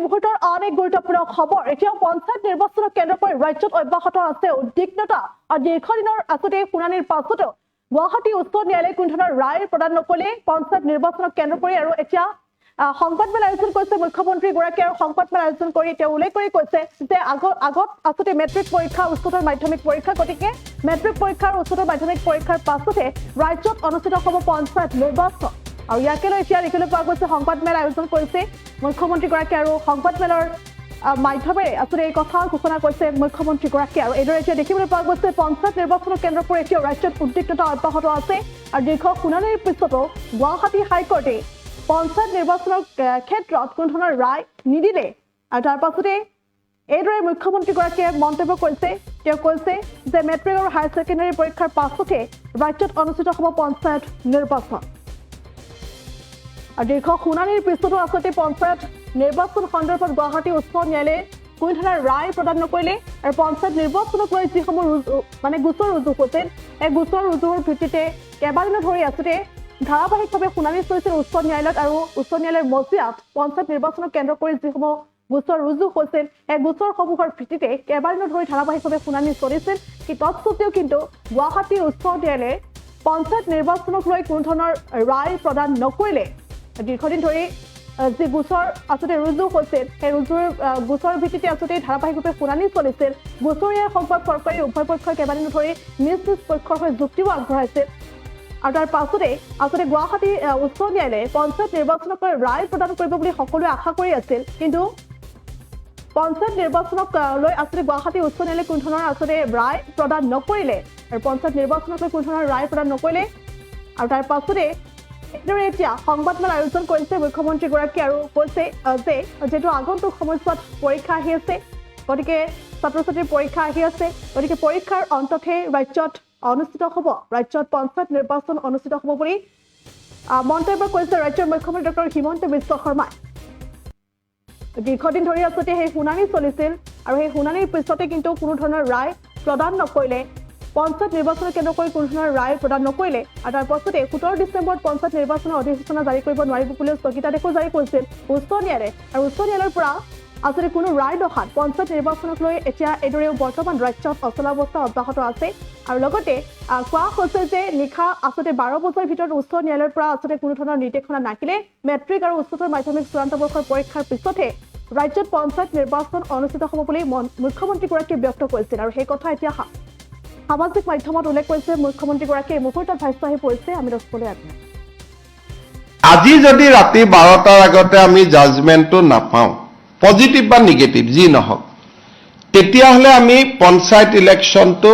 মুহূৰ্তৰ আন এক গুৰুত্বপূৰ্ণ খবৰ এতিয়া পঞ্চায়ত নিৰ্বাচনক কেন্দ্ৰ কৰি ৰাজ্যত অব্যাহত আছে উদ্বিগ্নতা আৰু দীৰ্ঘদিনৰ আসতে শুনানিৰ পাছতো গুৱাহাটী উচ্চ ন্যায়ালয়ে কোনো ধৰণৰ ৰায় প্ৰদান নকৰিলে পঞ্চায়ত নিৰ্বাচনক কেন্দ্ৰ কৰি আৰু এতিয়া সংবাদমেল আয়োজন কৰিছে মুখ্যমন্ত্ৰী গৰাকী আৰু সংবাদমেল আয়োজন কৰি তেওঁ উল্লেখ কৰি কৈছে যে আগত আসতে মেট্ৰিক পৰীক্ষা উচ্চতৰ মাধ্যমিক পৰীক্ষা গতিকে মেট্ৰিক পৰীক্ষা আৰু উচ্চতৰ মাধ্যমিক পৰীক্ষাৰ পাছতে ৰাজ্যত অনুষ্ঠিত হ'ব পঞ্চায়ত নিৰ্বাচন আৰু ইয়াকে লৈ এতিয়া দেখিবলৈ পোৱা গৈছে সংবাদমেল আয়োজন কৰিছে মুখ্যমন্ত্ৰী গৰাকী আৰু সংবাদমেলৰ মাধ্যমেৰে আসলে এই কথা ঘোষণা কৰিছে মুখ্যমন্ত্ৰী গৰাকী আৰু এইদৰে এতিয়া দেখিবলৈ পোৱা গৈছে পঞ্চায়ত নিৰ্বাচনক কেন্দ্ৰ কৰি এতিয়া ৰাজ্যত উদ্বিগ্নতা অব্যাহত আছে আৰু দীৰ্ঘ শুনানিৰ পিছতো গুৱাহাটী হাইকোৰ্টে পঞ্চায়ত নিৰ্বাচনৰ ক্ষেত্ৰত কোনো ধৰণৰ ৰায় নিদিলে আৰু তাৰ পাছতে এইদৰে মুখ্যমন্ত্ৰী গৰাকীয়ে মন্তব্য কৰিছে তেওঁ কৈছে যে মেট্ৰিক আৰু হায়াৰ ছেকেণ্ডাৰী পৰীক্ষাৰ পাছতে ৰাজ্যত অনুষ্ঠিত হ'ব পঞ্চায়ত নিৰ্বাচন আৰু দীৰ্ঘ শুনানিৰ পিছতো আসতে পঞ্চায়ত নিৰ্বাচন সন্দৰ্ভত গুৱাহাটী উচ্চ ন্যায়ালয়ে কোনো ধৰণৰ ৰায় প্ৰদান নকৰিলে আৰু পঞ্চায়ত নিৰ্বাচনক লৈ যিসমূহ গোচৰ ৰুজু হৈছিল এই গোচৰ ৰুজুৰ ভিত্তিতে কেইবাদিনো ধৰি আসতে ধাৰাবাহিকভাৱে শুনানি চলিছিল উচ্চ ন্যায়ালয়ত আৰু উচ্চ ন্যায়ালয়ৰ মজিয়াত পঞ্চায়ত নিৰ্বাচনক কেন্দ্ৰ কৰি যিসমূহ গোচৰ ৰুজু হৈছিল এই গোচৰসমূহৰ ভিত্তিতে কেইবাদিনো ধৰি ধাৰাবাহিকভাৱে শুনানি চলিছিল তৎসত্ত্বেও কিন্তু গুৱাহাটী উচ্চ ন্যায়ালয়ে পঞ্চায়ত নিৰ্বাচনক লৈ কোনো ধৰণৰ ৰায় প্ৰদান নকৰিলে দীৰ্ঘদিন ধৰি যি গোচৰ আসতে ৰুজু হৈছিল সেই গোচৰ ভিত্তিতে আসতে ধাৰাবাহিকভাৱে শুনানি চলিছিল গোচৰীয়া সংবাদ চৰকাৰী উভয় পক্ষই কেইবাদিনো ধৰি নিজ নিজ পক্ষৰ হৈ যুক্তিও আগবঢ়াইছিল আৰু তাৰ পাছতে আসলে গুৱাহাটী উচ্চ ন্যায়ালয়ে পঞ্চায়ত নিৰ্বাচনক লৈ ৰায় প্ৰদান কৰিব বুলি সকলোৱে আশা কৰি আছিল কিন্তু পঞ্চায়ত নিৰ্বাচনক লৈ আসলে গুৱাহাটী উচ্চ ন্যায়ালয়ে কোনো ধৰণৰ আসলে ৰায় প্ৰদান নকৰিলে আৰু পঞ্চায়ত নিৰ্বাচনক লৈ কোনো ধৰণৰ ৰায় প্ৰদান নকৰিলে আৰু তাৰ পাছতে এইদৰে এতিয়া সংবাদমেল আয়োজন কৰিছে মুখ্যমন্ত্ৰী গৰাকী আৰু কৈছে যে যেহেতু আগন্তুক সময়ছোৱাত পৰীক্ষা আহি আছে গতিকে ছাত্ৰ ছাত্ৰীৰ পৰীক্ষা আহি আছে গতিকে পৰীক্ষাৰ অন্ততহে ৰাজ্যত অনুষ্ঠিত হ'ব ৰাজ্যত পঞ্চায়ত নিৰ্বাচন অনুষ্ঠিত হ'ব বুলি মন্তব্য কৰিছে ৰাজ্যৰ মুখ্যমন্ত্ৰী ডক্টৰ হিমন্ত বিশ্ব শৰ্মাই দীৰ্ঘদিন ধৰি আসতে সেই শুনানি চলিছিল আৰু সেই শুনানিৰ পিছতে কিন্তু কোনো ধৰণৰ ৰায় প্ৰদান নকৰিলে পঞ্চায়ত নিৰ্বাচনৰ কেন্দ্ৰ কৰি কোনো ধৰণৰ ৰায় প্ৰদান নকৰিলে আৰু তাৰ পাছতে 17 ডিচেম্বৰত পঞ্চায়ত নিৰ্বাচনৰ অধিসূচনা জাৰি কৰিব নোৱাৰিব বুলি স্থগিতাদেশো জাৰি কৰিছিল উচ্চ ন্যায়ালয়ে আৰু উচ্চ ন্যায়ালয়ৰ পৰা আসলে কোনো ৰায় নহাত পঞ্চায়ত নিৰ্বাচনক লৈ এতিয়া এইদৰেও বৰ্তমান ৰাজ্যত অচলাৱস্থা অব্যাহত আছে আৰু লগতে কোৱা হৈছে যে নিশা আসলে 12 বজাৰ ভিতৰত উচ্চ ন্যায়ালয়ৰ পৰা আসলে কোনো ধৰণৰ নিৰ্দেশনা নাহিলে মেট্ৰিক আৰু উচ্চতৰ মাধ্যমিক চূড়ান্ত বৰ্ষৰ পৰীক্ষাৰ পিছতহে ৰাজ্যত পঞ্চায়ত নিৰ্বাচন অনুষ্ঠিত হ'ব বুলি মুখ্যমন্ত্ৰীগৰাকীয়ে ব্যক্ত কৰিছিল আৰু সেই কথা এতিয়া সামাজিক মাধ্যমত উল্লেখ কৰিছে মুখ্যমন্ত্ৰীগৰাকীয়ে মুহূৰ্তত ভাষ্য আহি পৰিছে আমি দৰ্শকলৈ আগবঢ়াম আজি যদি ৰাতি 12টাৰ আগতে আমি জাজমেণ্টটো নাপাওঁ পজিটিভ বা নিগেটিভ যি নহওক তেতিয়াহ'লে আমি পঞ্চায়ত ইলেকশ্যনটো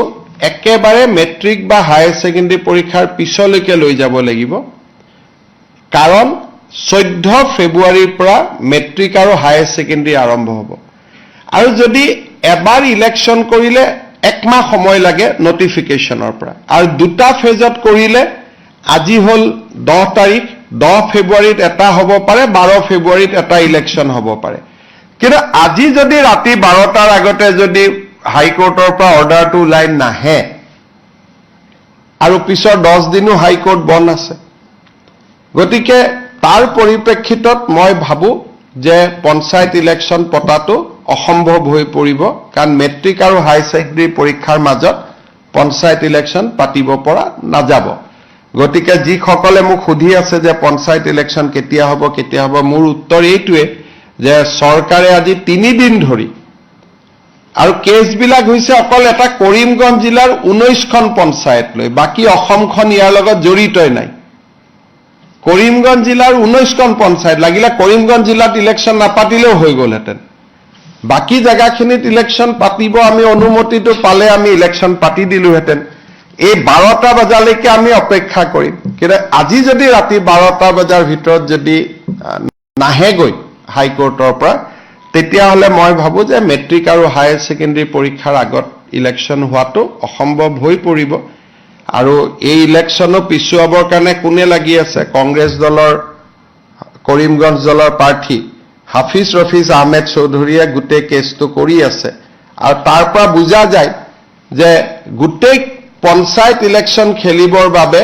একেবাৰে মেট্ৰিক বা হায়াৰ ছেকেণ্ডাৰী পৰীক্ষাৰ পিছলৈকে লৈ যাব লাগিব কাৰণ 14 ফেব্ৰুৱাৰীৰ পৰা মেট্ৰিক আৰু হায়াৰ ছেকেণ্ডাৰী আৰম্ভ হ'ব আৰু যদি এবাৰ ইলেকশ্যন কৰিলে একমাহ সময় লাগে নটিফিকেশ্যনৰ পৰা আৰু দুটা ফেজত কৰিলে আজি হ'ল 10 তাৰিখ 10 ফেব্ৰুৱাৰীত এটা হ'ব পাৰে 12 ফেব্ৰুৱাৰীত এটা ইলেকশ্যন হ'ব পাৰে কিন্তু আজি যদি ৰাতি 12টাৰ আগতে যদি হাইকোৰ্টৰ পৰা অৰ্ডাৰটো ওলাই নাহে আৰু পিছৰ 10 দিনো হাইকোৰ্ট বন্ধ আছে গতিকে তাৰ পৰিপ্ৰেক্ষিতত মই ভাবো যে পঞ্চায়ত ইলেকশ্যন পতাটো অসম্ভৱ হৈ পৰিব কাৰণ মেট্ৰিক আৰু হাই ছেকেণ্ডাৰী পৰীক্ষাৰ মাজত পঞ্চায়ত ইলেকশ্যন পাতিব পৰা নাযাব গতিকে যিসকলে মোক সুধি আছে যে পঞ্চায়ত ইলেকশ্যন কেতিয়া হ'ব মোৰ উত্তৰ এইটোৱে যে চৰকাৰে আজি 3 দিন ধৰি আৰু কেছবিলাক হৈছে অকল এটা কৰিমগঞ্জ জিলাৰ 19খন পঞ্চায়ত লৈ বাকী অসমখন ইয়াৰ লগত জড়িতই নাই কৰিমগঞ্জ জিলাৰ 19খন পঞ্চায়ত লাগিলে কৰিমগঞ্জ জিলাত ইলেকশ্যন নাপাতিলেও হৈ গ'লহেঁতেন বাকি জায়গাখিনিত ইলেকশ্যন পাতিব আমি অনুমতিটো পালে আমি ইলেকশ্যন পাতি দিলোহেঁতেন এই 12টা বজালৈকে আমি অপেক্ষা কৰিম কিন্তু আজি যদি ৰাতি 12টা বজাৰ ভিতৰত যদি নাহেগৈ হাইকোৰ্টৰ পৰা তেতিয়াহ'লে মই ভাবো যে মেট্ৰিক আৰু হায়াৰ ছেকেণ্ডাৰী পৰীক্ষাৰ আগত ইলেকশ্যন হোৱাটো অসম্ভৱ হৈ পৰিব আৰু এই ইলেকশ্যনো পিছুৱাবৰ কাৰণে কোনে লাগি আছে কংগ্ৰেছ দলৰ কৰিমগঞ্জ দলৰ প্ৰাৰ্থী হাফিজ ৰফিজ আহমেদ চৌধুৰীয়ে গোটেই কেছটো কৰি আছে আৰু তাৰ পৰা বুজা যায় যে গোটেই পঞ্চায়ত ইলেকশ্যন খেলিবৰ বাবে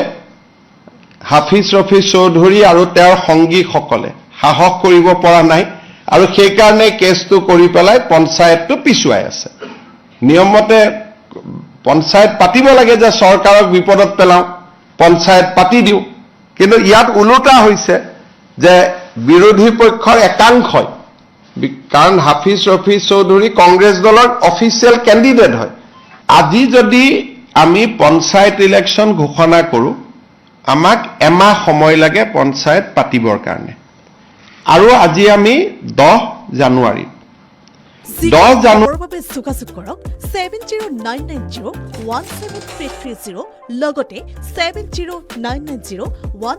হাফিজ ৰফিজ চৌধুৰী আৰু তেওঁৰ সংগীসকলে সাহস কৰিব পৰা নাই আৰু সেইকাৰণে কেছটো কৰি পেলাই পঞ্চায়তটো পিছুৱাই আছে নিয়মমতে পঞ্চায়ত পাতিব লাগে যে চৰকাৰক বিপদত পেলাওঁ পঞ্চায়ত পাতি দিওঁ কিন্তু ইয়াত ওলোটা হৈছে যে বিৰোধী পক্ষৰ একাংশই কাৰণ হাফিজ ৰফিজ চৌধুৰী কংগ্ৰেছ দলৰ অফিচিয়েল কেণ্ডিডেট হয় আজি যদি আমি পঞ্চায়ত ইলেকশ্যন ঘোষণা কৰোঁ আমাক এমাহ সময় লাগে পঞ্চায়ত পাতিবৰ কাৰণে আৰু আজি আমি 10 জানুৱাৰী 10 জানুৱাৰী বাবে যোগাযোগ কৰক 7099017330 লগতে 709901